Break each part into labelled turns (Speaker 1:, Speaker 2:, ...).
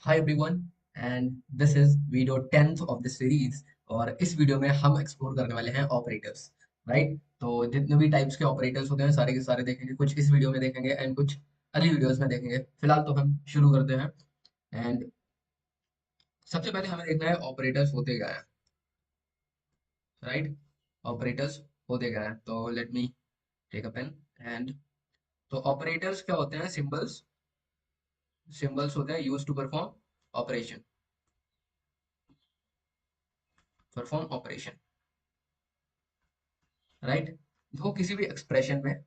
Speaker 1: Hi everyone and this is video 10th of the series. और इस video में हम एक्सप्लोर करने वाले हैं ऑपरेटर्स। राइट, तो जितने भी टाइप्स के ऑपरेटर्स होते हैं सारे के सारे देखेंगे, कुछ इस वीडियो में देखेंगे एंड कुछ अगली वीडियोस में देखेंगे। फिलहाल तो हम शुरू करते हैं। एंड सबसे पहले हमें देखना है ऑपरेटर्स होते क्या है। राइट, ऑपरेटर्स होते क्या है, तो let me take a pen. And तो ऑपरेटर्स क्या होते हैं? सिंबल्स। सिंबल्स होते हैं use to perform operation, perform operation. Right, देखो किसी भी एक्सप्रेशन में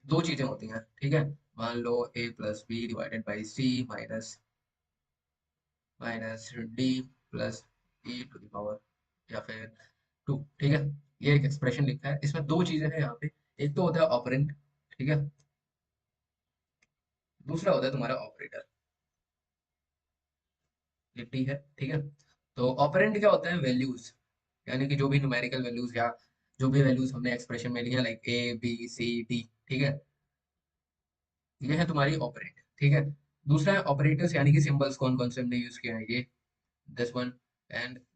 Speaker 1: दो चीजें होती हैं, ठीक है। मान लो A plus B divided by C minus minus D plus E to the power या फिर टू, ठीक है। ये एक एक्सप्रेशन लिखा है, इसमें दो चीजें हैं यहाँ पे। एक तो होता है ऑपरेंड, ठीक है। दूसरा होता है तुम्हारा ऑपरेटर, ये टी है, ठीक है। तो ऑपरेंड क्या होता है? वैल्यूज, यानी कि जो भी न्यूमेरिकल वैल्यूज या जो भी वैल्यूज हमने एक्सप्रेशन में ली है, like A B C D, ठीक है। ये है तुम्हारी ऑपरेंड, ठीक है। दूसरा है ऑपरेटर्स, यानी कि सिंबल्स कौन कौन से हमने यूज किए हैं, ये this one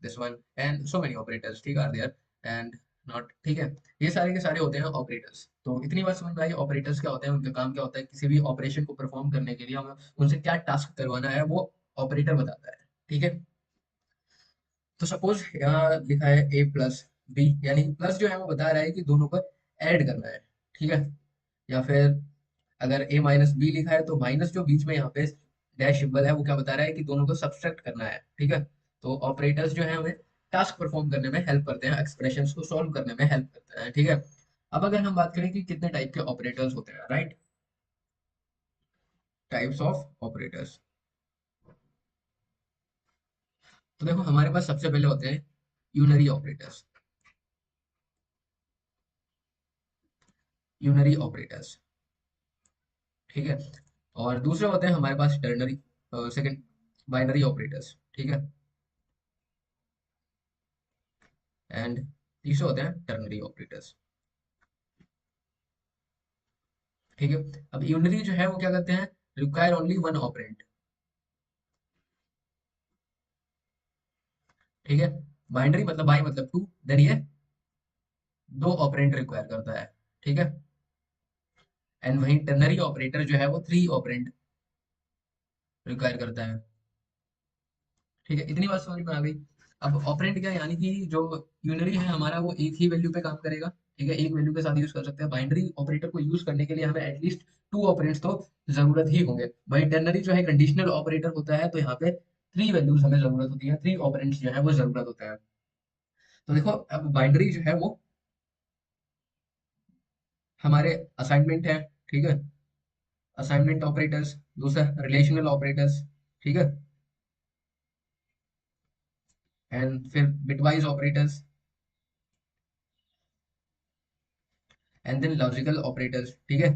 Speaker 1: this one and so many operators, ठीक are there and not, ठीक है। ये सारे के सारे होते हैं ऑपरेटर्स। तो इतनी बात समझ में आई ऑपरेटर्स क्या होते हैं, उनका काम क्या होता है। किसी भी ऑपरेशन को परफॉर्म करने के लिए हमें उनसे क्या टास्क करवाना है वो ऑपरेटर बताता है, ठीक है। तो सपोज यहाँ लिखा है ए प्लस बी, यानी प्लस जो है वो बता रहा है कि दोनों को ऐड करना है, ठीक है। या फिर अगर ए माइनस बी लिखा है तो माइनस जो बीच में यहाँ पे डैश सिंबल है वो क्या बता रहा है कि दोनों को सब्सट्रैक्ट करना है, ठीक है। तो ऑपरेटर्स जो है हमें टास्क परफॉर्म करने में हेल्प करते हैं, एक्सप्रेशंस को सॉल्व करने में हेल्प करते हैं, ठीक है। अब अगर हम बात करें कि कितने टाइप के ऑपरेटर्स होते हैं, राइट, टाइप्स ऑफ ऑपरेटर्स। तो देखो हमारे पास सबसे पहले होते हैं यूनरी ऑपरेटर्स, यूनरी ऑपरेटर्स, ठीक है। और दूसरे होते हैं हमारे पास टर्नरी, सेकंड बाइनरी ऑपरेटर्स, ठीक है। एंड तीसरे होते हैं टर्नरी ऑपरेटर्स, ठीक है। अब यूनरी जो है वो क्या करते हैं? रिक्वायर ओनली वन ऑपरेंड, ठीक है। बाइनरी मतलब बाई मतलब टू, देन ये दो ऑपरेंड रिक्वायर करता है, ठीक है। एंड वहीं टर्नरी ऑपरेटर जो है वो थ्री ऑपरेंड रिक्वायर करता है, ठीक है। इतनी बात समझ में आ गई। अब ऑपरेंड क्या है, यानी कि जो यूनरी है हमारा वो एक ही वैल्यू पे काम करेगा, ठीक है। एक वैल्यू के साथ यूज कर सकते हैं। बाइनरी ऑपरेटर को यूज करने के लिए हमें एटलीस्ट टू ऑपरेंड्स तो जरूरत ही होंगे। वही टर्नरी जो है कंडीशनल ऑपरेटर होता है, तो यहाँ पे थ्री वैल्यूज हमें जरूरत होती है, थ्री ऑपरेंड्स जो है वो जरूरत होता है। तो देखो अब बाइनरी जो है वो हमारे असाइनमेंट है, ठीक है। असाइनमेंट ऑपरेटर्स, दूसरा रिलेशनल ऑपरेटर्स, ठीक है। एंड फिर bitwise operators, and then logical operators, ठीक है।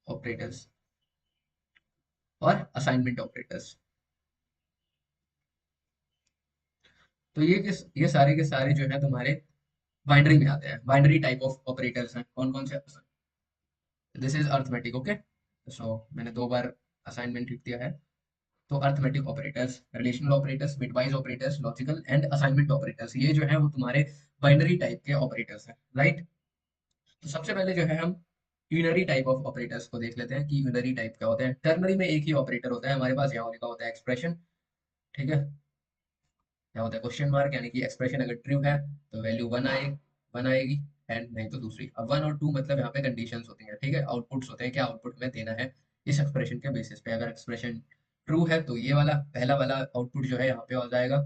Speaker 1: ऑपरेटर्स और असाइनमेंट ऑपरेटर्स। तो ये सारे के सारे जो है तुम्हारे बाइनरी में आते हैं। बाइनरी टाइप ऑफ ऑपरेटर्स हैं कौन कौन से? This is arithmetic, okay. So मैंने दो बार असाइनमेंट लिख दिया है। तो arithmetic operators, relational operators, bitwise operators, logical and assignment operators, ये जो है वो तुम्हारे बाइनरी टाइप के ऑपरेटर्स हैं, राइट। तो सबसे पहले जो है हम यूनरी टाइप ऑफ ऑपरेटर्स को देख लेते हैं कि यूनरी टाइप क्या होते हैं। टर्नरी में एक ही ऑपरेटर होता है हमारे पास, यहाँ लिखा होता है एक्सप्रेशन, ठीक है। क्या होता है? क्वेश्चन मार्क, यानी कि एक्सप्रेशन अगर ट्रू है तो वैल्यू वन आएगी, एंड नहीं तो दूसरी। अब वन और टू मतलब यहाँ पे कंडीशंस होती हैं, ठीक है। आउटपुट्स होते हैं, क्या आउटपुट में देना है इस एक्सप्रेशन के बेसिस पे। अगर एक्सप्रेशन ट्रू है तो ये वाला पहला वाला आउटपुट जो है यहाँ पे आ जाएगा,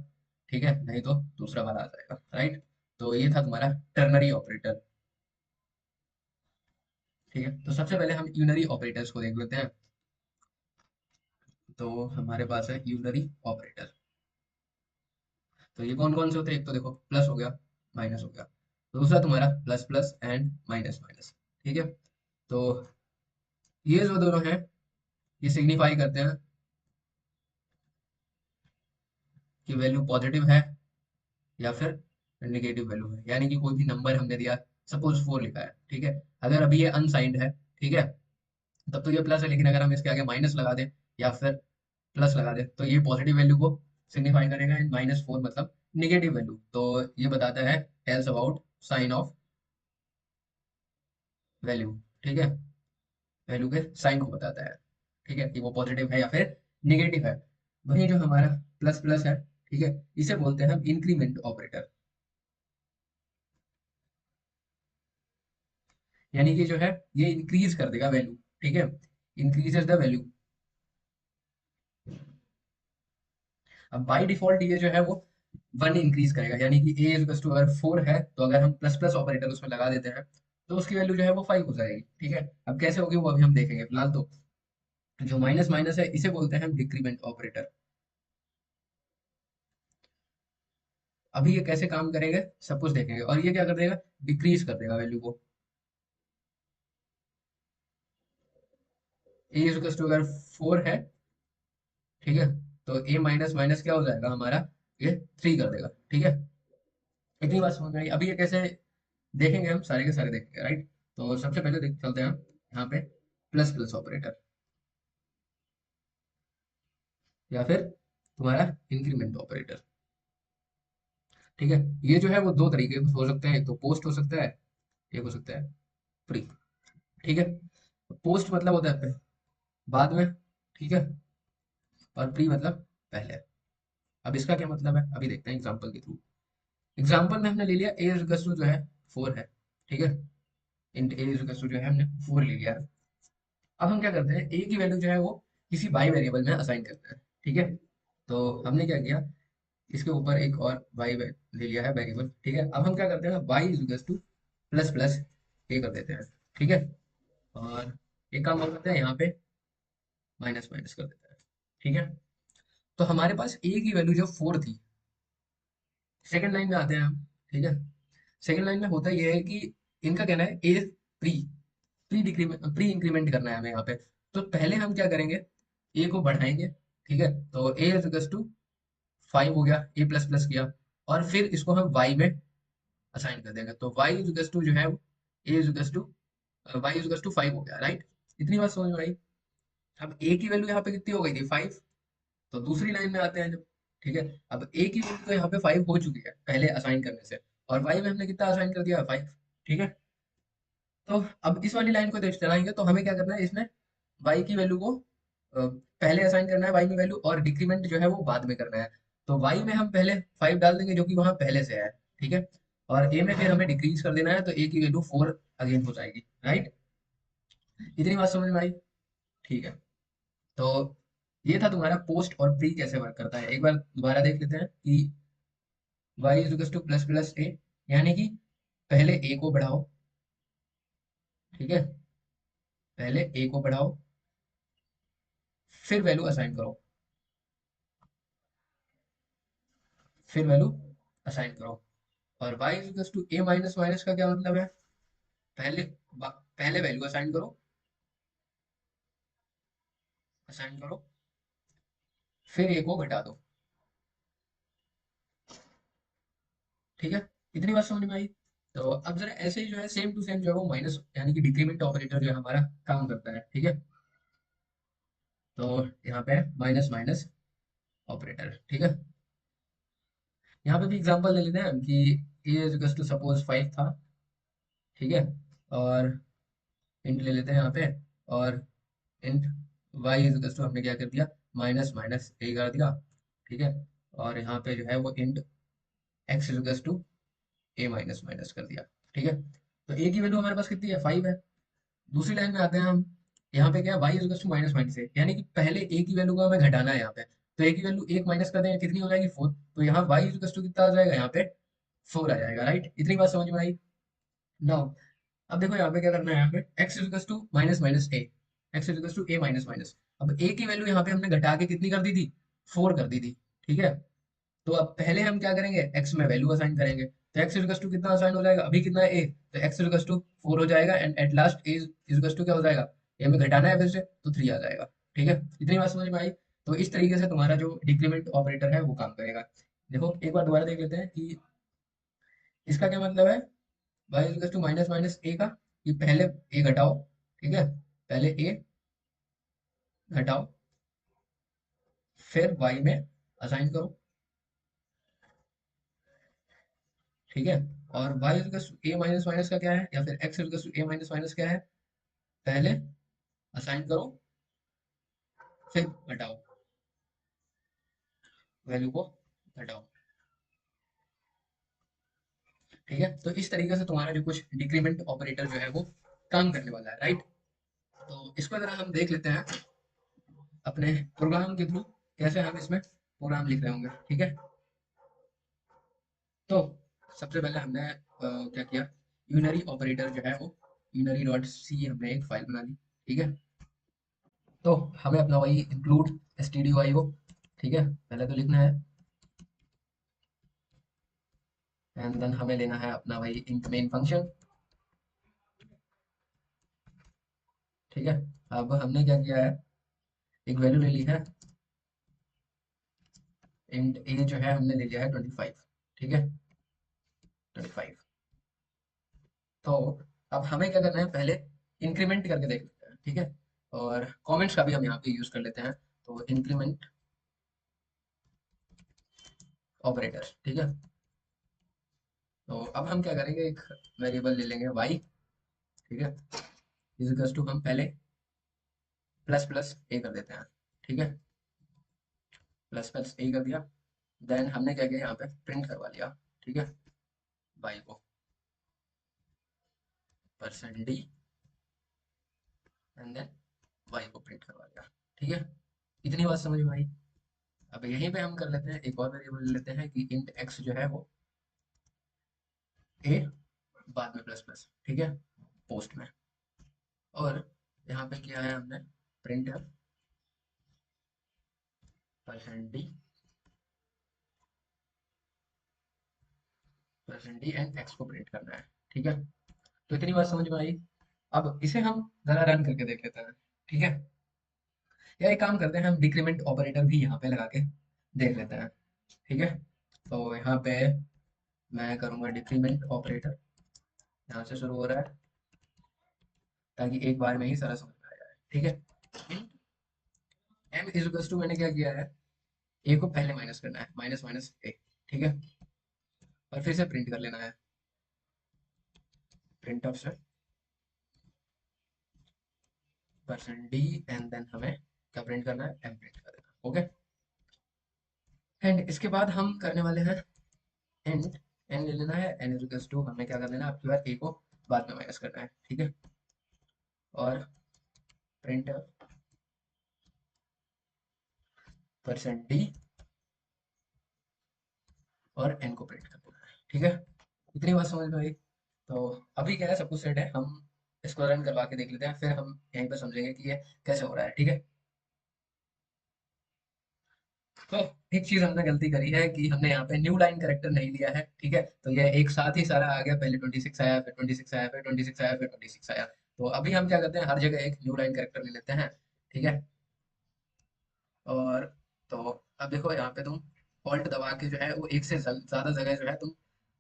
Speaker 1: ठीक है। नहीं तो दूसरा वाला आ जाएगा, राइट। तो ये था तुम्हारा टर्नरी ऑपरेटर, ठीक है। तो सबसे पहले हम यूनरी ऑपरेटर्स को देख लेते हैं। तो हमारे पास है यूनरी ऑपरेटर। तो ये कौन कौन से होते हैं? एक तो देखो प्लस हो गया, माइनस हो गया। तो दूसरा तुम्हारा plus plus and minus minus, ठीक है। तो ये जो दोनों हैं ये सिग्निफाई करते हैं कि वैल्यू पॉजिटिव है या फिर नेगेटिव वैल्यू है। यानी कि कोई भी नंबर हमने दिया, सपोज फोर लिखा है, ठीक है। अगर अभी ये अनसाइंड है, ठीक है, तब तो ये प्लस है, लेकिन अगर हम इसके आगे माइनस लगा दें या फिर प्लस लगा दें तो ये पॉजिटिव वैल्यू को सिग्निफाई करेगा, एंड -4 मतलब निगेटिव वैल्यू। तो ये बताता है tells about sign of value, ठीक है, वैल्यू के साइन को बताता है, ठीक है, कि वो पॉजिटिव है या फिर निगेटिव है। वही जो हमारा प्लस प्लस है, ठीक है, इसे बोलते हैं हम इंक्रीमेंट ऑपरेटर। यानी कि जो है ये इंक्रीज कर देगा वैल्यू, ठीक है, इंक्रीजेस द वैल्यू। अब बाय डिफॉल्ट ये जो है वो 1 इंक्रीज करेगा, यानी कि ए इज टू अगर 4 है तो अगर हम प्लस प्लस ऑपरेटर उसमें लगा देते हैं तो उसकी वैल्यू जो है वो 5 हो जाएगी, ठीक है। अब कैसे होगी वो अभी हम देखेंगे, फिलहाल तो जो माइनस माइनस है इसे बोलते हैं डिक्रीमेंट ऑपरेटर। अभी ये कैसे काम करेगा सब कुछ देखेंगे, और ये क्या कर देगा, डिक्रीज कर देगा वैल्यू को। ए इज टू अगर 4 है, ठीक है, तो ए माइनस माइनस क्या हो जाएगा हमारा, ये 3 कर देगा, ठीक है। इतनी बात समझ में आई। अभी ये कैसे देखेंगे, हम सारे के सारे देखेंगे, राइट। तो सबसे पहले देख चलते हैं हम यहाँ पे प्लस प्लस ऑपरेटर या फिर तुम्हारा इंक्रीमेंट ऑपरेटर, ठीक है। ये जो है वो दो तरीके के हो सकते हैं, एक तो पोस्ट हो सकता है, एक हो सकता है प्री, ठीक है। पोस्ट मतलब होता है बाद में, ठीक है, और प्री मतलब पहले। अब इसका क्या मतलब है अभी देखते हैं एग्जांपल के थ्रू। एग्जांपल में हमने ले लिया ए जो है 4 है, ठीक है, इंट ए जो है हमने 4 ले लिया है। अब हम क्या करते हैं, ए की वैल्यू जो है वो किसी बाई वेरिएबल में असाइन करते हैं, ठीक है। तो हमने क्या किया, इसके ऊपर एक और बाई ले लिया है वेरिएबल, ठीक है। अब हम क्या करते हैं, y is to plus plus A कर देते हैं, ठीक है, और एक काम और करते हैं यहाँ पे माइनस माइनस कर देते हैं, ठीक है। तो हमारे पास ए की वैल्यू जो 4 थी, सेकंड लाइन में आते हैं हम, ठीक है। सेकंड लाइन में होता यह है कि इनका कहना है A pre pre decrement pre increment करना है हमें यहाँ पे। तो पहले हम क्या करेंगे, ए को बढ़ाएंगे, ठीक है, तो ए इज टू 5 हो गया, ए प्लस प्लस किया, और फिर इसको हम वाई में असाइन कर देंगे, तो वाई इज टू जो है A is to y is to 5 हो गया, राइट। इतनी बात समझ में आई। अब ए की वैल्यू यहाँ पे कितनी हो गई थी, 5। तो दूसरी लाइन में आते हैं जब, ठीक है, अब ए की वैल्यू तो यहाँ पे 5 हो चुकी है पहले असाइन करने से, और वाई में हमने कितना असाइन कर दिया, 5, ठीक है। तो अब इस वाली लाइन को देख चलाएंगे तो हमें क्या करना है, इसमें वाई की वैल्यू को पहले असाइन करना है, वाई में वैल्यू, और डिक्रीमेंट जो है वो बाद में करना है। तो वाई में हम पहले 5 डाल देंगे जो कि वहां पहले से है, ठीक है, और ए में फिर हमें डिक्रीज कर देना है, तो ए की वैल्यू 4 अगेन हो जाएगी, राइट। इतनी बात समझ में आई, ठीक है। तो ये था तुम्हारा पोस्ट और प्री कैसे वर्क करता है, एक बार दोबारा देख लेते हैं कि y is to plus plus A, यानी कि पहले ए को बढ़ाओ, ठीक है, पहले ए को बढ़ाओ, फिर वैल्यू असाइन करो, फिर वैल्यू असाइन करो। और y equals to a minus minus का क्या मतलब है, पहले पहले वैल्यू असाइन करो, असाइन करो, फिर a को घटा दो, ठीक है। इतनी बात समझ में आई। तो अब जरा ऐसे ही जो है सेम टू सेम जो है वो माइनस यानी कि डिक्रीमेंट ऑपरेटर जो है हमारा काम करता है, ठीक है। तो यहाँ पे माइनस माइनस ऑपरेटर, ठीक है। यहाँ पे भी एग्जांपल ले लेते हैं कि a इज टू सपोज 5 था, ठीक है, और इंट ले लेते हैं यहाँ पे, और इंट y इज टू हमने क्या कर दिया, माइनस माइनस ए कर दिया, ठीक है, और यहाँ पे जो है वो int x is to a minus minus कर दिया, ठीक है। तो a की वैल्यू हमारे पास कितनी है, 5 है। दूसरी लाइन में आते हैं हम, यहाँ पे क्या है, y is to minus minus है, यानी कि पहले a की वैल्यू को हमें घटाना है यहाँ पे। तो a की वैल्यू 1 माइनस कर देंगे, कितनी हो जाएगी, 4। तो यहाँ y इज टू कितना आ जाएगा, यहाँ पे 4 आ जाएगा, राइट। इतनी बात समझ में आई। नाउ अब देखो यहाँ पे क्या करना है, यहाँ पे x equals to minus minus a, x equals to a minus minus. अब a की वैल्यू यहाँ पे हमने घटा के कितनी कर दी थी, 4 कर दी थी, ठीक है। तो अब पहले हम क्या करेंगे, x में वैल्यू असाइन करेंगे, तो x इक्वल्स टू कितना असाइन हो जाएगा, अभी कितना है a, तो x इक्वल्स टू 4 हो जाएगा, and at last a equals to क्या हो जाएगा, a में घटाना है फिर से तो 3 आ जाएगा, ठीक है। इतनी बात समझ में आई। तो इस तरीके से तुम्हारा जो डिक्रीमेंट ऑपरेटर है वो काम करेगा। देखो एक बार दोबारा देख लेते हैं कि इसका क्या मतलब है, y equals to minus minus A का, कि पहले ए घटाओ, ठीक है, पहले ए, घटाओ, फिर वाई में असाइन करो, ठीक है। और वाई ए माइनस माइनस का क्या है, या फिर एक्स ए माइनस माइनस क्या है, पहले असाइन करो, फिर घटाओ, वैल्यू को घटाओ, ठीक है। तो इस तरीके से तुम्हारा जो कुछ डिक्रीमेंट ऑपरेटर जो है वो काम करने वाला है, राइट। तो इसको अगर हम देख लेते हैं अपने प्रोग्राम के थ्रू, कैसे हम इसमें प्रोग्राम लिख रहे होंगे, ठीक है। तो सबसे पहले हमने क्या किया, यूनरी ऑपरेटर जो है वो यूनरी डॉट सी हमने एक फाइल बना ली, ठीक है। तो हमें अपना वही इंक्लूड stdio, ठीक है, पहले तो लिखना है, एंड देन हमें लेना है अपना वही इंट मेन फंक्शन, ठीक है। अब हमने क्या किया है, एक वैल्यू ले ली है, इंट ए जो है हमने ले लिया है 25, ठीक है, 25। तो अब हमें क्या करना है, पहले इंक्रीमेंट करके देख लेते हैं, ठीक है। और कमेंट्स का भी हम यहाँ पे यूज कर लेते हैं, तो इंक्रीमेंट ऑपरेटर, ठीक है। तो अब हम क्या करेंगे, एक वेरिएबल ले लेंगे y, ठीक है, इज इक्वल टू हम पहले प्लस प्लस ए कर देते हैं, ठीक है, प्लस प्लस ए कर दिया। देन हमने क्या किया, यहाँ पे प्रिंट करवा लिया, ठीक है, y को percent d, and then y को प्रिंट करवा लिया, ठीक है। इतनी बात समझ में आई। अब यहीं पे हम कर लेते हैं, एक और वेरिएबल ले लेते हैं कि इंट x जो है वो ए, बाद में प्लस प्लस, ठीक है, पोस्ट में। और यहाँ पे किया है हमने print percent D, percent d and x को प्रिंट करना है, ठीक है। तो इतनी बात समझ में आई। अब इसे हम जरा रन करके देख लेते हैं, ठीक है। या एक काम करते हैं, हम डिक्रीमेंट ऑपरेटर भी यहाँ पे लगा के देख लेते हैं, ठीक है। तो यहाँ पे मैं करूँगा डिक्रीमेंट ऑपरेटर, यहाँ से शुरू हो रहा है, ताकि एक बार में ही सारा समझ में आ जाए, ठीक है। एम इज इक्वल टू, मैंने क्या किया है, ए को पहले माइनस करना है, माइनस माइनस ए, ठीक है। और फिर से प्रिंट कर लेना है, प्रिंट ऑफ से परसेंट डी, एंड देन हमें क्या प्रिंट करना है, एम प्रिंट कर देना, ओके। एंड इसके बाद हम करने वाले हैं एंड, एन ले लेना है, एन इज टू हमें क्या कर लेना है, आपकी बार ए को बाद में माइनस करना है, ठीक है। और प्रिंट परसेंट डी और एन को प्रिंट कर देना है, ठीक है। इतनी बात समझ में आई। तो अभी क्या है, सब कुछ सेट है, हम इसको रन करवा के देख लेते हैं, फिर हम यहीं पर समझेंगे कि ये कैसे हो रहा है, ठीक है। तो एक चीज हमने गलती करी है कि हमने यहाँ पे न्यू लाइन करेक्टर नहीं लिया है, ठीक है। तो ये एक साथ ही सारा आ गया, पहले 26 आया, फिर 26 आया, फिर 26 आया, फिर 26 आया। तो अभी हम क्या करते हैं, हर जगह एक न्यू लाइन करेक्टर ले लेते हैं, ठीक है। और तो अब देखो यहाँ पे तुम ऑल्ट दबा के जो है वो एक से ज्यादा जगह जो है तुम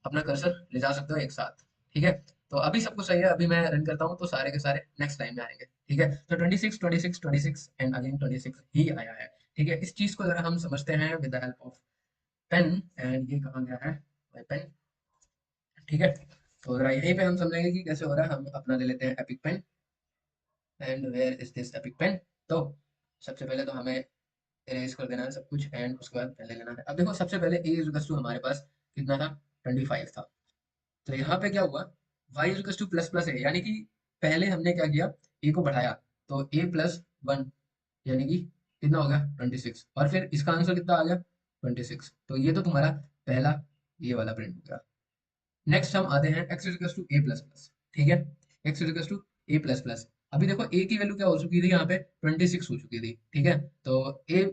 Speaker 1: अपना कर्सर ले जा सकते हो एक साथ, ठीक है। तो अभी सब कुछ सही है, अभी मैं रन करता हूँ तो सारे के सारे नेक्स्ट लाइन में आएंगे, ठीक है। तो 26 26 26 एंड अगेन 26 ही आया है, ठीक है। इस चीज को जरा हम समझते हैं with the help of pen, and ये कहाँ गया है, पेन, ठीक है। तो जरा यहीं पे हम समझेंगे कि कैसे हो रहा है। हम अपना ले लेते हैं epic pen, and where is this epic pen. तो सबसे पहले तो हमें इरेज कर देना है सब कुछ, एंड उसके बाद पहले लेना है। अब देखो सबसे पहले ए इज टू हमारे पास कितना था, 25 था। तो यहाँ पे क्या हुआ, y is to plus plus है, यानी कि पहले हमने क्या किया, ए को बढ़ाया, तो ए प्लस वन, यानी कि कितना हो गया 26, और फिर इसका आंसर कितना आ गया 26। तो ये तो तुम्हारा पहला ये वाला प्रिंट हो गया। नेक्स्ट हम आते हैं x is to a plus plus, ठीक है, x is to a plus plus. अभी देखो a की वैल्यू क्या हो चुकी थी, यहाँ पे 26 हो चुकी थी, ठीक है। तो a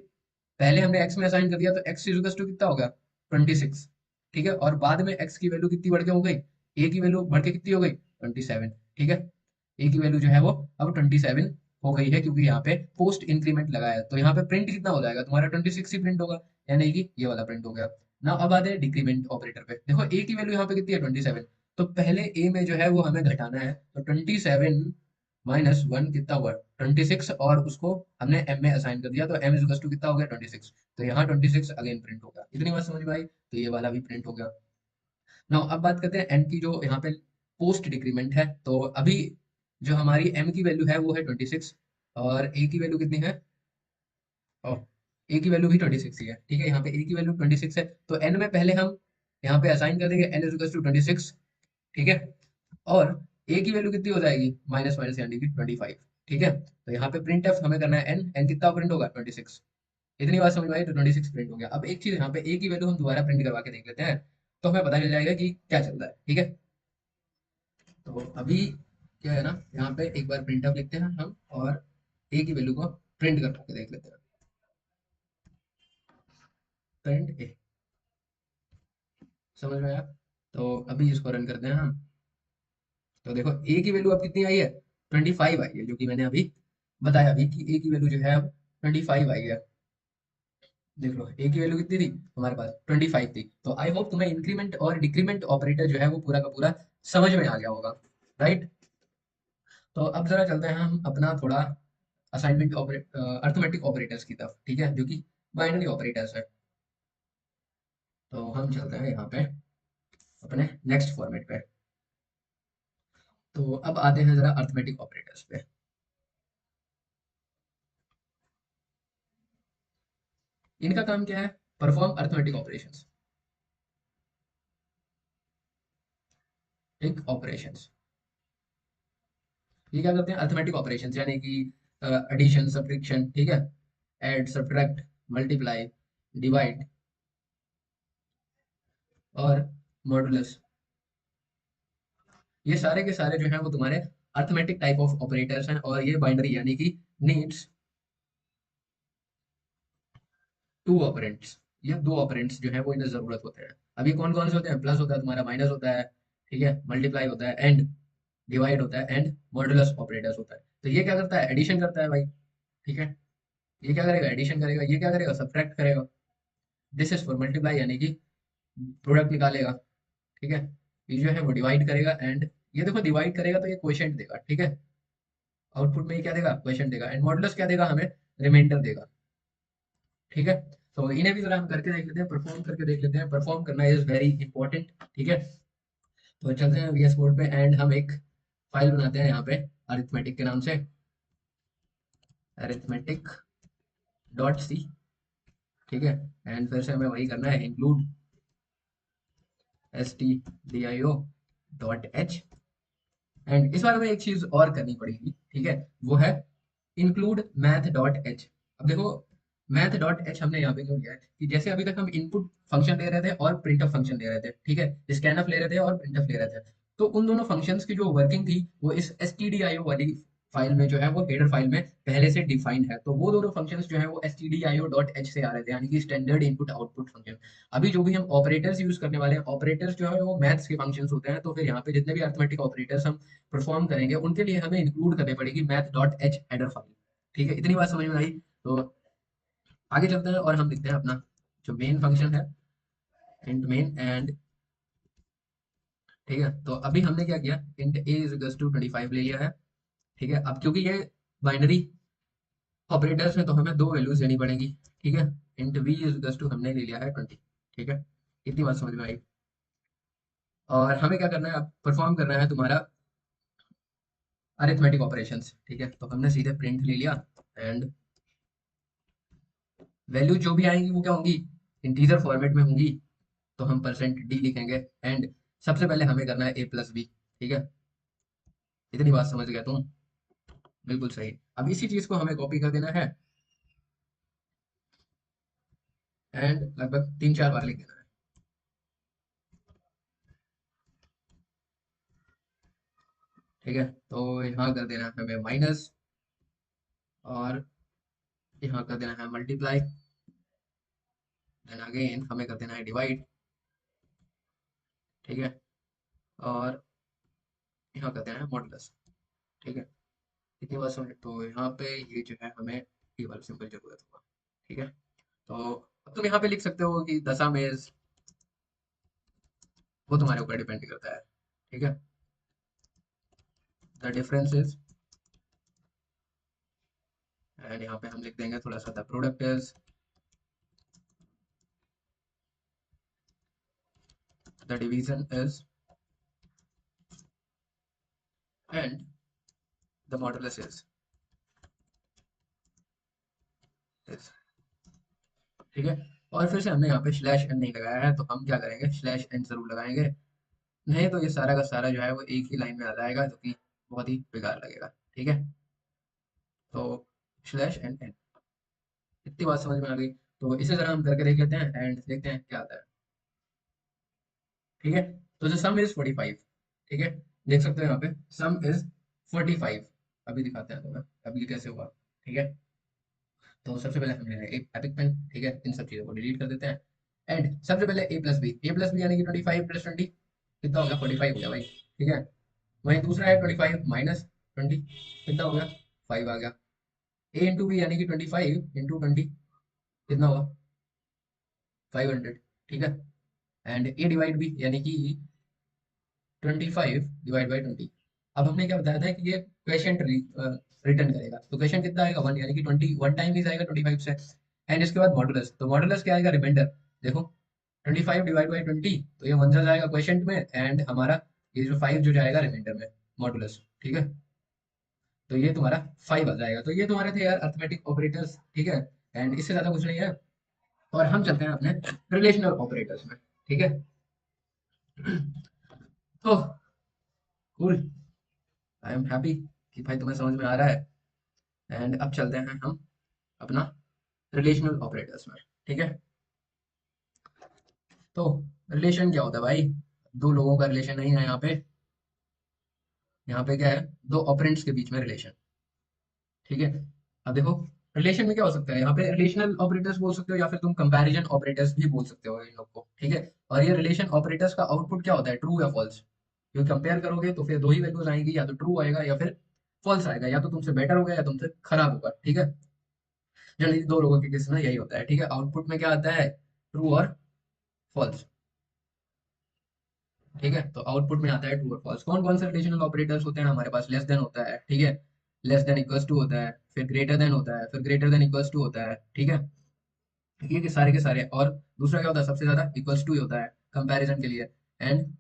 Speaker 1: पहले हमने x में असाइन कर दिया, तो x इज टू कितना हो गया 26, ठीक है। और बाद में x की वैल्यू कितनी बढ़ के हो गई, a की वैल्यू बढ़ के कितनी हो गई 27, ठीक है। a की वैल्यू जो है वो अब 27 हो गई है, क्योंकि यहाँ पे पोस्ट इंक्रीमेंट लगा है। तो यहाँ पे प्रिंट कितना हो जाएगा तुम्हारा 26 ही प्रिंट होगा, यानी कि ये वाला प्रिंट हो गया ना। अब आते हैं डिक्रीमेंट ऑपरेटर पे, देखो a की वैल्यू यहाँ पे कितनी है 27, तो पहले a में जो है वो हमें घटाना है, तो 27 -1 कितना हुआ 26, और उसको हमने m में असाइन कर दिया, तो m इज टू कितना हो गया 26। तो यहाँ 26 अगेन प्रिंट होगा। इतनी बात समझ में आई? तो ये वाला भी प्रिंट हो गया। नाउ अब बात करते हैं n की, जो यहाँ पे पोस्ट डिक्रीमेंट है। तो अभी जो हमारी m की वैल्यू है वो है 26, और a की वैल्यू कितनी है? ए की वैल्यू भी 26 ही है, ठीक है। यहाँ पे ए की वैल्यू 26 है, तो एन में पहले हम यहाँ पे असाइन कर देंगे एन इज टू 26, ठीक है। और ए की वैल्यू कितनी हो जाएगी? माइनस माइनस यानी कि 25, ठीक है। तो यहाँ पे प्रिंट एफ हमें करना है एन, एन कितना प्रिंट होगा 26। इतनी बात समझ में आई? तो 26 प्रिंट हो गया। अब एक चीज यहाँ पे ए की वैल्यू हम दोबारा प्रिंट करवा के देख लेते हैं, तो हमें पता चल जाएगा कि क्या चल रहा है, ठीक है। तो अभी क्या है ना, यहाँ पे एक बार प्रिंट एफ लिखते हैं हम, और ए की वैल्यू को प्रिंट करवा के देख लेते हैं। प्रिंट ए, समझ में आया? तो अभी इसको रन करते हैं हम। तो देखो ए की वैल्यू अब कितनी आई है? 25 आई है, जो कि मैंने अभी बताया अभी कि ए की वैल्यू जो है अब 25 आई है। देख लो ए की वैल्यू कितनी थी हमारे पास? 25 थी। तो आई होप तुम्हें इंक्रीमेंट और डिक्रीमेंट ऑपरेटर जो है वो पूरा का पूरा समझ में आ गया होगा, राइट। तो अब जरा चलते हैं हम अपना थोड़ा असाइनमेंट अर्थमेटिक ऑपरेटर्स की तरफ, ठीक है, जो कि बाइनरी ऑपरेटर्स है। तो हम चलते हैं यहाँ पे अपने नेक्स्ट फॉर्मेट पे। तो अब आते हैं जरा अर्थमेटिक ऑपरेटर्स पे। इनका काम क्या है? परफॉर्म अर्थमेटिक ऑपरेशंस, ठीक, ऑपरेशंस। ये क्या करते हैं? अर्थमेटिक ऑपरेशंस, यानी कि एडिशन, सब्ट्रैक्शन, ठीक है, ऐड, सब्ट्रैक्ट, मल्टीप्लाई, डिवाइड और मॉडुलस। ये सारे के सारे जो हैं वो तुम्हारे अर्थमेटिक टाइप ऑफ ऑपरेटर्स हैं, और ये बाइनरी यानी कि नीड्स टू ऑपरेंट्स। ये दो ऑपरेंट्स जो है वो इन्हें जरूरत होते हैं। अभी कौन कौन से होते हैं? प्लस होता है तुम्हारा, माइनस होता है, ठीक है, मल्टीप्लाई होता है, एंड डिवाइड होता है, एंड मॉडुलस ऑपरेटर्स होता है। तो ये क्या करता है? एडिशन करता है भाई, ठीक है। ये क्या करेगा? एडिशन करेगा। ये क्या करेगा? सब्ट्रैक्ट करेगा। दिस इज फॉर मल्टीप्लाई, यानी कि प्रोडक्ट निकालेगा, ठीक है। ये जो है वो डिवाइड करेगा, एंड ये देखो डिवाइड करेगा तो ये क्वोशिएंट देगा, ठीक है। आउटपुट में ये क्या देगा? क्वोशिएंट देगा। एंड मॉडुलस क्या देगा हमें? रिमाइंडर देगा, ठीक है। तो इन्हें भी जरा हम करके देख लेते हैं, परफॉर्म करके देख लेते हैं। परफॉर्म करना इज वेरी इंपॉर्टेंट, ठीक है। तो चलते हैं वीएस कोड पे, एंड हम एक फाइल बनाते हैं यहाँ पे अरिथमेटिक के नाम से, अरिथमेटिक डॉट सी, ठीक है। एंड फिर से हमें वही करना है, include stdio dot H. And इस बार हमें एक चीज और करनी पड़ेगी, ठीक है, वो है इंक्लूड मैथ डॉट एच। अब देखो, मैथ डॉट एच हमने यहाँ पे क्यों किया है कि जैसे अभी तक हम इनपुट फंक्शन ले रहे थे और प्रिंटफ फंक्शन ले रहे थे, ठीक है, स्कैनफ ले रहे थे और प्रिंटफ ले रहे थे। तो उन दोनों फंक्शंस की जो वर्किंग थी वो इस stdio वाली फाइल में जो है वो हेडर फाइल में पहले से डिफाइंड है। तो वो दोनों फंक्शंस जो है वो stdio डॉट एच से आ रहे थे, यानी कि स्टैंडर्ड इनपुट आउटपुट फंक्शन। अभी जो भी हम ऑपरेटर्स यूज करने वाले हैं, ऑपरेटर्स जो है वो मैथ्स के फंक्शंस होते हैं। तो फिर यहाँ पे जितने भी अर्थमेटिक ऑपरेटर्स हम परफॉर्म करेंगे उनके लिए हमें इंक्लूड करनी पड़ेगी math dot H header file, ठीक है। इतनी बात समझ में आई? तो आगे चलते हैं और हम लिखते हैं अपना जो मेन फंक्शन है, इंट मेन, एंड ठीक है। तो अभी हमने क्या किया, int a is equals to 25 ले लिया है, ठीक है। अब क्योंकि ये बाइनरी ऑपरेटर्स में तो हमें दो वैल्यूज देनी पड़ेंगी, ठीक है। Int v is equals to हमने ले लिया है 20, ठीक है। इतनी बात समझ में आई? और हमें क्या करना है, अब परफॉर्म करना है तुम्हारा अरिथमेटिक ऑपरेशंस, ठीक है। तो हमने सीधे प्रिंट ले लिया, एंड वैल्यू जो भी आएंगी वो क्या होंगी? इंटीजर फॉर्मेट में होंगी। तो हम परसेंट डी लिखेंगे, एंड सबसे पहले हमें करना है ए प्लस बी, ठीक है। इतनी बात समझ गया तुम? बिल्कुल सही। अब इसी चीज को हमें कॉपी कर देना है, एंड लगभग 3-4 बार लिख देना है, ठीक है। तो यहाँ कर देना है हमें माइनस, और यहाँ कर देना है मल्टीप्लाई, देन अगेन हमें कर देना है डिवाइड, ठीक है। और यहाँ कर देना है मॉडुलस, ठीक है। इतनी बात समझ? तो यहाँ पे ये जो है हमें ये वाला सिंपल जरूरत होगा, ठीक है। तो अब तुम यहाँ पे लिख सकते हो कि दशामेश, वो तुम्हारे ऊपर डिपेंड करता है, ठीक है। द डिफरेंस इज एंड यहाँ पे हम लिख देंगे थोड़ा सा the product is the division is and the modulus is. ठीक है। और फिर से हमने यहाँ पे स्लैश एन नहीं लगाया है, तो हम क्या करेंगे, स्लैश एन जरूर लगाएंगे, नहीं तो ये सारा का सारा जो है वो एक ही लाइन में आ जाएगा, जो कि बहुत ही बेकार लगेगा। ठीक है। तो स्लैश एन एन, इतनी बात समझ में आ गई। तो इसी तरह हम करके देख लेते हैं एंड देखते हैं क्या आता है। ठीक है। तो जो सम इज 45। ठीक है। देख सकते हो यहाँ पे सम इज 45। अभी दिखाते हैं तुम्हें अभी ये कैसे हुआ। ठीक है। तो सबसे पहले हमने एक एपिक पेन, ठीक है, इन सब चीजों को डिलीट कर देते हैं। एंड सबसे पहले ए प्लस बी यानी कि 25 + 20 कितना हो गया, 45 हो गया भाई। ठीक है। वहीं दूसरा है 25 - 20 कितना हो गया, 5 आ गया। A × B यानी कि 25 × 20 कितना हुआ, 500। ठीक है। एंड A/B यानी कि 25/20। अब हमने क्या बताया था कि ये क्वेश्चन रिटर्न करेगा, तो क्वेश्चन कितना आएगा, 1, यानी कि 21 टाइम ही जाएगा 25 से। एंड इसके बाद मॉडुलस, तो मॉडुलस क्या आएगा, रिमाइंडर। देखो 25/20, तो ये 1 जा जाएगा क्वेश्चन में, एंड हमारा ये जो 5 जो जाएगा रिमाइंडर में, मॉडुलस। ठीक है। तो ये तुम्हारा 5 आ जाएगा। तो ये तुम्हारे थे यार अर्थमेटिक ऑपरेटर्स। ठीक है। एंड इससे ज्यादा कुछ नहीं है। और हम चलते हैं अपने रिलेशनल ऑपरेटर्स में। ठीक है। तो कूल, आई एम हैप्पी कि भाई तुम्हें समझ में आ रहा है। एंड अब चलते हैं हम अपना रिलेशनल ऑपरेटर्स में। ठीक है। तो रिलेशन क्या होता है भाई, दो लोगों का रिलेशन नहीं है यहाँ पे। यहाँ पे क्या है, दो ऑपरेंड्स के बीच में रिलेशन। ठीक है। अब देखो रिलेशन में क्या हो सकता है, यहाँ पे रिलेशनल ऑपरेटर्स बोल सकते हो, या फिर तुम कंपैरिजन ऑपरेटर्स भी बोल सकते हो इन लोग को। ठीक है। और ये रिलेशन ऑपरेटर्स का आउटपुट क्या होता है, ट्रू या फॉल्स। क्योंकि कंपेयर करोगे तो फिर दो ही वैल्यूज आएंगी, या तो ट्रू आएगा या फिर फॉल्स आएगा, या तो तुमसे बेटर होगा या तुमसे खराब होगा। ठीक है। जनरली दो लोगों के केस में यही होता है। ठीक है। आउटपुट में क्या आता है, ट्रू और फॉल्स। ठीक है। तो आउटपुट में आता है ट्रू और फॉल्स। कौन कौन से रिलेशनल ऑपरेटर्स होते हैं हमारे पास, लेस देन होता है। ठीक है। लेस देन इक्वल्स टू होता है, फिर ग्रेटर देन होता है, फिर ग्रेटर देन इक्वल्स टू होता है। ठीक है। ये के सारे और दूसरा क्या होता है, सबसे ज्यादा इक्वल्स टू ही होता है कंपैरिजन के लिए, एंड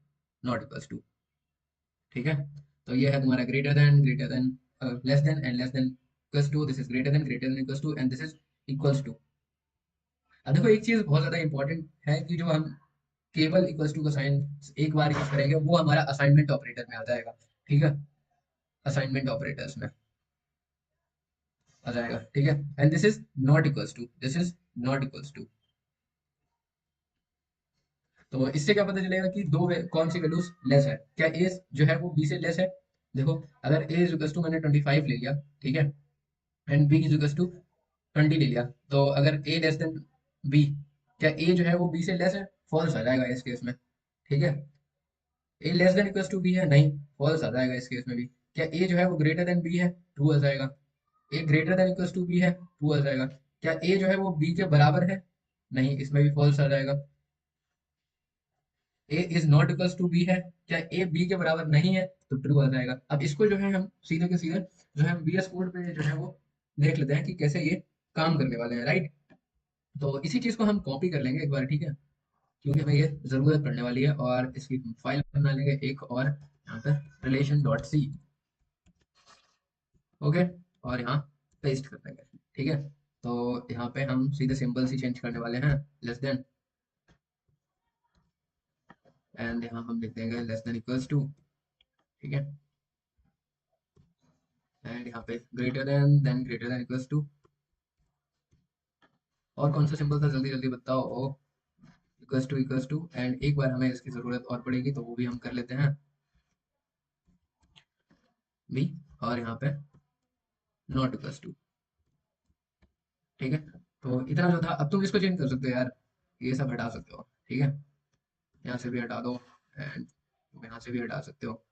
Speaker 1: नॉट इक्वल्स टू। ठीक है। तो ये है तुम्हारा greater than, less than, and less than equals to, this is greater than equals to, and this is equals to. अब देखो एक चीज बहुत ज्यादा इंपॉर्टेंट है कि जो हम केवल इक्वल्स टू का साइन एक बार यूज करेंगे, वो हमारा असाइनमेंट ऑपरेटर में आ जाएगा। ठीक है। असाइनमेंट ऑपरेटर्स में आ जाएगा। ठीक है। And this is not equals to, this is not equals to. तो इससे क्या पता चलेगा कि कौन सी वैल्यूज लेस है, क्या ए जो है वो बी से लेस है। देखो अगर ए इज इक्वल्स टू मैंने 25 ले लिया, ठीक है, and b is equals to 20 ले लिया, तो अगर ए लेस देन बी, क्या ए जो है वो बी से लेस है, फॉल्स आ जाएगा इस केस में। ठीक है। A less than equals to B है, नहीं, फॉल्स आ जाएगा इस केस में भी। क्या ए जो है वो ग्रेटर देन बी है, ट्रू आ जाएगा। A greater than equals to B है, ट्रू आ जाएगा। क्या ए जो है वो बी के बराबर है, नहीं, इसमें भी फॉल्स आ जाएगा। A is not equals to B है, क्या ए बी के बराबर नहीं है, तो ट्रू आ जाएगा। अब इसको जो है हम सीधे के सीधे जो है वीएस कोड पे जो है वो देख लेते हैं कि कैसे ये काम करने वाले हैं, राइट। तो इसी चीज को हम कॉपी कर लेंगे एक बार। ठीक है। क्योंकि हमें ये जरूरत पड़ने वाली है, और इसकी फाइल बना लेंगे एक और यहाँ पे relation.c। ओके। और यहाँ पेस्ट कर देंगे। ठीक है। तो यहाँ पे हम सीधे सिंबल्स ही चेंज करने वाले हैं, लेस देन, एंड यहाँ हम लिख देंगे लेस देन इक्वल्स टू। ठीक है। एंड यहाँ पे then greater than equals to. और कौन सा सिंबल था, जल्दी जल्दी बताओ। इक्वल्स टू, एंड एक बार हमें इसकी जरूरत और पड़ेगी, तो वो भी हम कर लेते हैं बी, और यहाँ पे नॉट इक्वल्स टू। ठीक है। तो इतना जो था, अब तुम इसको चेंज कर सकते हो यार, ये सब हटा सकते हो। ठीक है। यहाँ से भी हटा दो, एंड यहाँ से भी हटा सकते हो।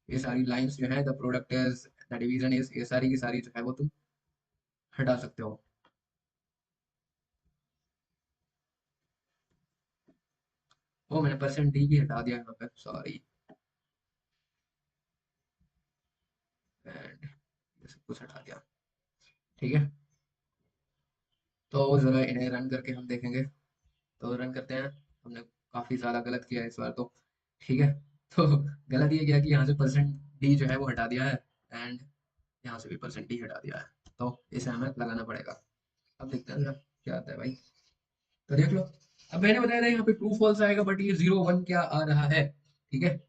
Speaker 1: ये सारी लाइंस जो है, the product is, the division is, ये सारी की सारी जो है वो तुम हटा सकते हो। वो मैंने %d भी हटा दिया यहाँ पे, सॉरी। सब कुछ हटा दिया। ठीक है, तो जरा इन्हें रन करके हम देखेंगे। तो रन करते हैं। हमने काफी ज्यादा गलत किया है इस बार तो। ठीक है, तो गलत ये किया कि यहाँ से परसेंट डी जो है वो हटा दिया है, एंड यहाँ से भी परसेंट डी हटा दिया है। तो इसे हमें लगाना पड़ेगा। अब देखते हैं जरा क्या आता है भाई। तो देख लो, अब मैंने बताया था यहाँ पे ट्रू फॉल्स आएगा, बट ये 0 1 क्या आ रहा है। ठीक है,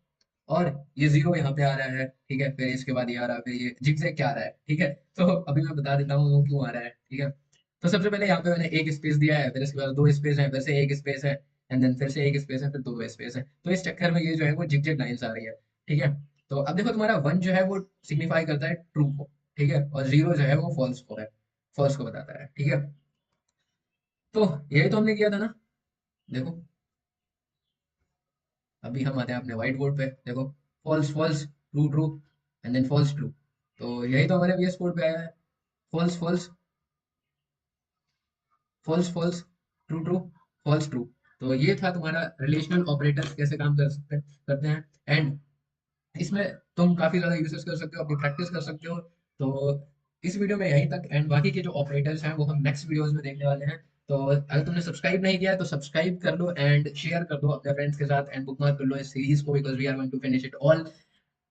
Speaker 1: और ये 0 यहाँ पे आ रहा है। ठीक है, फिर इसके बाद ये आ रहा है, फिर ये जिगजैग क्या आ रहा है। ठीक है, तो अभी मैं बता देता हूँ वो क्यों आ रहा है। ठीक है, तो सबसे पहले यहाँ पे मैंने एक स्पेस दिया है, फिर इसके बाद दो स्पेस है, फिर से एक स्पेस है, एंड देन फिर से एक स्पेस है, फिर दो स्पेस है। तो इस चक्कर में ये जो है वो जिगजैग लाइन्स आ रही है। ठीक है, तो अब देखो तुम्हारा 1 जो है वो सिग्निफाई करता है ट्रू को। ठीक है, और 0 जो है वो फॉल्स को है, फॉल्स को बताता है। ठीक है, तो यही तो हमने किया था ना। देखो, अभी हम आते हैं अपने व्हाइट बोर्ड पे। देखो, false false, true true, and then false true. तो यही तो हमारे वीएस कोड पे आया है। False false, false false, true true, false true. तो ये था तुम्हारा रिलेशनल ऑपरेटर्स कैसे काम करते हैं। एंड इसमें तुम काफी ज्यादा यूजेस कर सकते हो, अपनी प्रैक्टिस कर सकते हो। तो इस वीडियो में यहीं तक, एंड बाकी के जो ऑपरेटर्स हैं वो हम नेक्स्ट वीडियोस में देखने वाले हैं। तो अगर तुमने सब्सक्राइब नहीं किया है तो सब्सक्राइब कर लो, एंड शेयर कर दो अपने फ्रेंड्स के साथ, एंड बुकमार्क कर लो इस सीरीज को, because we are going to finish it all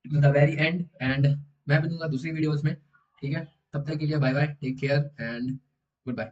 Speaker 1: to the very end. And मैं मिलूंगा दूसरी वीडियोस में। ठीक है, तब तक के लिए bye bye, take care and good bye.